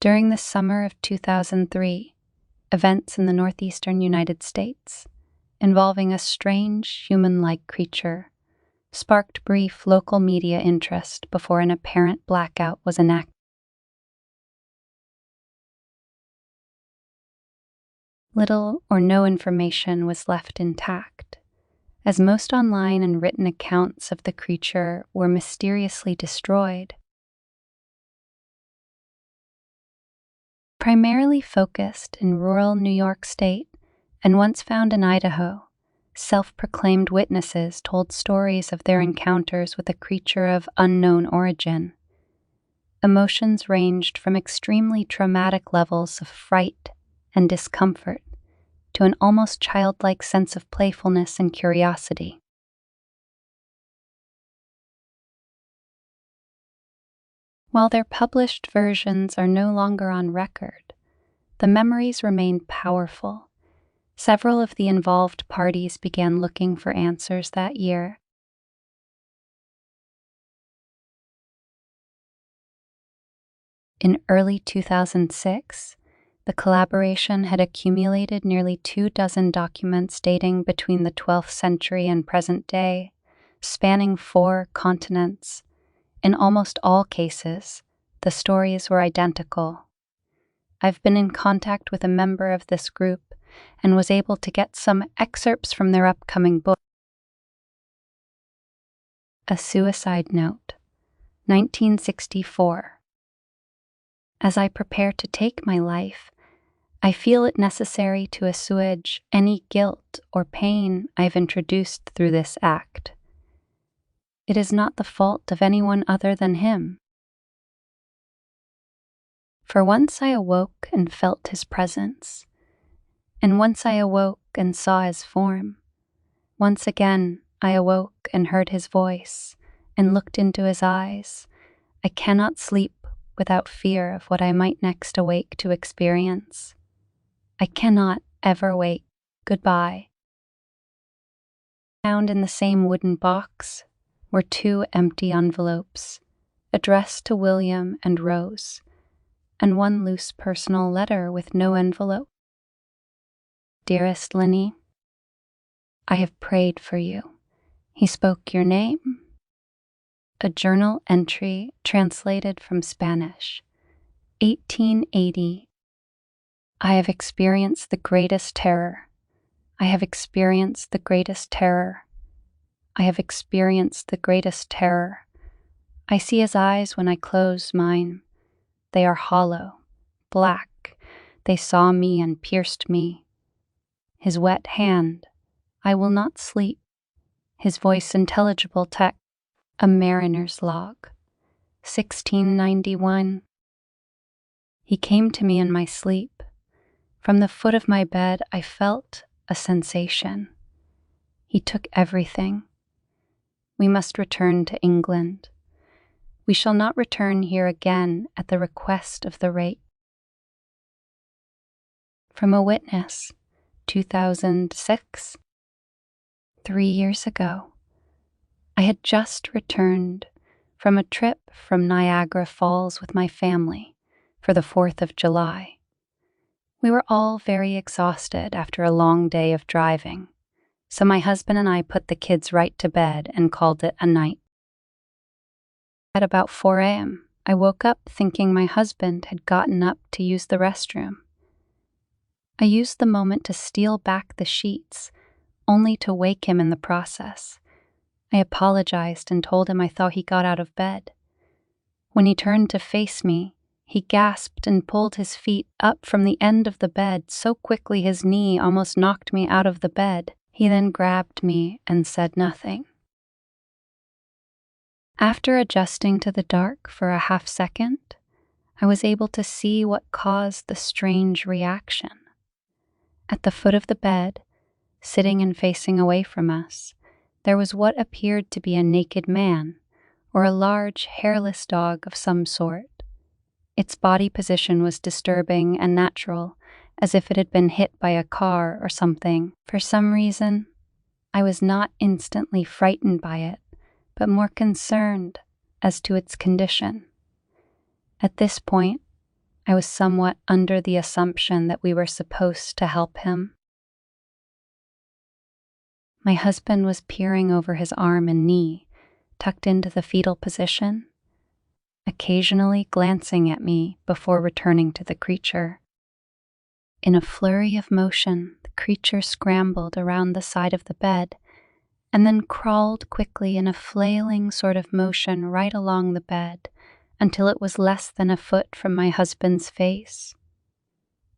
During the summer of 2003, events in the northeastern United States, involving a strange human-like creature, sparked brief local media interest before an apparent blackout was enacted. Little or no information was left intact, as most online and written accounts of the creature were mysteriously destroyed. Primarily focused in rural New York State and once found in Idaho, self-proclaimed witnesses told stories of their encounters with a creature of unknown origin. Emotions ranged from extremely traumatic levels of fright and discomfort to an almost childlike sense of playfulness and curiosity. While their published versions are no longer on record, the memories remain powerful. Several of the involved parties began looking for answers that year. In early 2006, the collaboration had accumulated nearly 24 documents dating between the 12th century and present day, spanning 4 continents. In almost all cases, the stories were identical. I've been in contact with a member of this group and was able to get some excerpts from their upcoming book. A Suicide Note, 1964. As I prepare to take my life, I feel it necessary to assuage any guilt or pain I've introduced through this act. It is not the fault of anyone other than him. For once I awoke and felt his presence, and once I awoke and saw his form. Once again I awoke and heard his voice and looked into his eyes. I cannot sleep without fear of what I might next awake to experience. I cannot ever wake. Goodbye. Found in the same wooden box were 2 empty envelopes, addressed to William and Rose, and 1 loose personal letter with no envelope. Dearest Linny, I have prayed for you. He spoke your name. A journal entry translated from Spanish, 1880. I have experienced the greatest terror. I have experienced the greatest terror. I have experienced the greatest terror. I see his eyes when I close mine. They are hollow, black. They saw me and pierced me. His wet hand, I will not sleep. His voice intelligible text, a mariner's log, 1691. He came to me in my sleep. From the foot of my bed I felt a sensation. He took everything. We must return to England. We shall not return here again at the request of the Rake. From a witness, 2006. 3 years ago, I had just returned from a trip from Niagara Falls with my family for the 4th of July. We were all very exhausted after a long day of driving, so my husband and I put the kids right to bed and called it a night. At about 4 a.m., I woke up thinking my husband had gotten up to use the restroom. I used the moment to steal back the sheets, only to wake him in the process. I apologized and told him I thought he got out of bed. When he turned to face me, he gasped and pulled his feet up from the end of the bed so quickly his knee almost knocked me out of the bed. He then grabbed me and said nothing. After adjusting to the dark for a half second, I was able to see what caused the strange reaction. At the foot of the bed, sitting and facing away from us, there was what appeared to be a naked man, or a large, hairless dog of some sort. Its body position was disturbing and natural, as if it had been hit by a car or something. For some reason, I was not instantly frightened by it, but more concerned as to its condition. At this point, I was somewhat under the assumption that we were supposed to help him. My husband was peering over his arm and knee, tucked into the fetal position, occasionally glancing at me before returning to the creature. In a flurry of motion, the creature scrambled around the side of the bed and then crawled quickly in a flailing sort of motion right along the bed until it was less than a foot from my husband's face.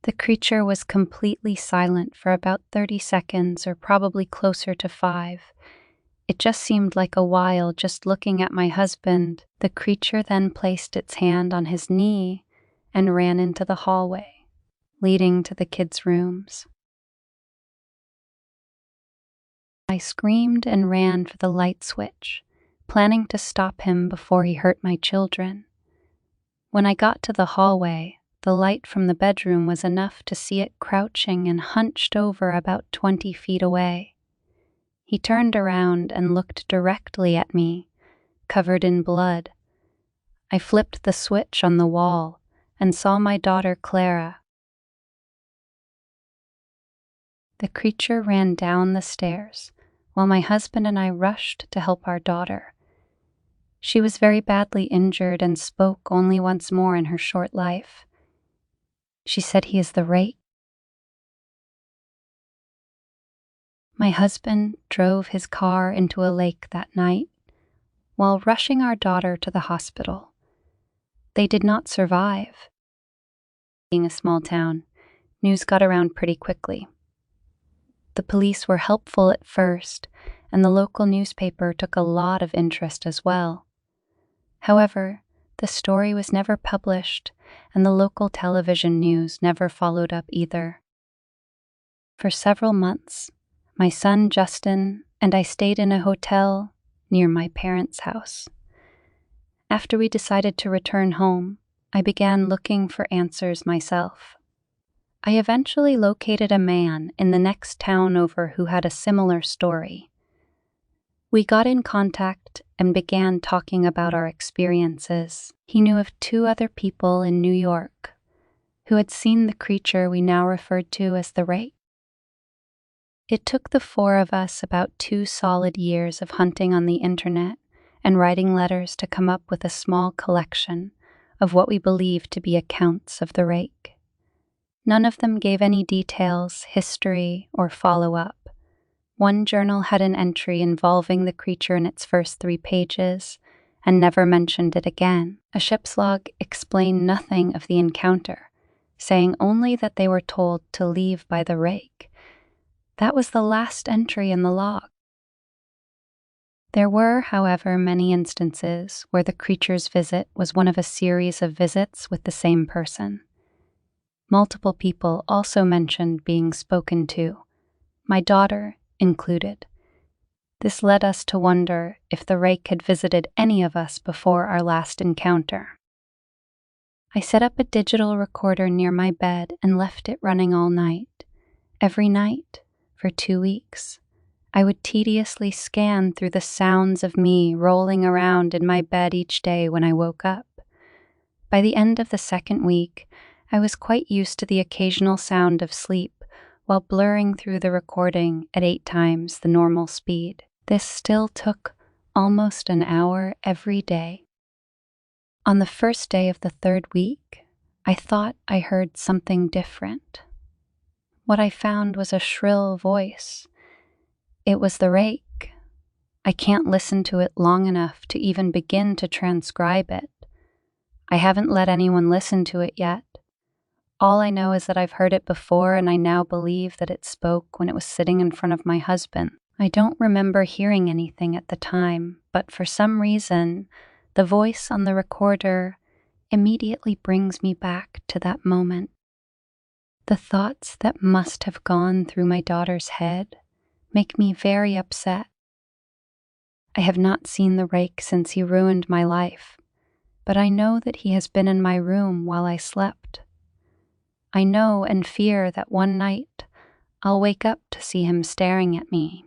The creature was completely silent for about 30 seconds, or probably closer to 5. It just seemed like a while just looking at my husband. The creature then placed its hand on his knee and ran into the hallway, leading to the kids' rooms. I screamed and ran for the light switch, planning to stop him before he hurt my children. When I got to the hallway, the light from the bedroom was enough to see it crouching and hunched over about 20 feet away. He turned around and looked directly at me, covered in blood. I flipped the switch on the wall and saw my daughter Clara. The creature ran down the stairs, while my husband and I rushed to help our daughter. She was very badly injured and spoke only once more in her short life. She said, "He is the Rake." My husband drove his car into a lake that night while rushing our daughter to the hospital. They did not survive. Being a small town, news got around pretty quickly. The police were helpful at first, and the local newspaper took a lot of interest as well. However, the story was never published, and the local television news never followed up either. For several months, my son Justin and I stayed in a hotel near my parents' house. After we decided to return home, I began looking for answers myself. I eventually located a man in the next town over who had a similar story. We got in contact and began talking about our experiences. He knew of 2 other people in New York who had seen the creature we now referred to as the Rake. It took the 4 of us about 2 solid years of hunting on the internet and writing letters to come up with a small collection of what we believed to be accounts of the Rake. None of them gave any details, history, or follow-up. One journal had an entry involving the creature in its first 3 pages and never mentioned it again. A ship's log explained nothing of the encounter, saying only that they were told to leave by the Rake. That was the last entry in the log. There were, however, many instances where the creature's visit was one of a series of visits with the same person. Multiple people also mentioned being spoken to, my daughter included. This led us to wonder if the Rake had visited any of us before our last encounter. I set up a digital recorder near my bed and left it running all night. Every night, for 2 weeks, I would tediously scan through the sounds of me rolling around in my bed each day when I woke up. By the end of the 2nd week, I was quite used to the occasional sound of sleep while blurring through the recording at 8 times the normal speed. This still took almost an hour every day. On the first day of the 3rd week, I thought I heard something different. What I found was a shrill voice. It was the Rake. I can't listen to it long enough to even begin to transcribe it. I haven't let anyone listen to it yet. All I know is that I've heard it before, and I now believe that it spoke when it was sitting in front of my husband. I don't remember hearing anything at the time, but for some reason, the voice on the recorder immediately brings me back to that moment. The thoughts that must have gone through my daughter's head make me very upset. I have not seen the Rake since he ruined my life, but I know that he has been in my room while I slept. I know and fear that one night I'll wake up to see him staring at me.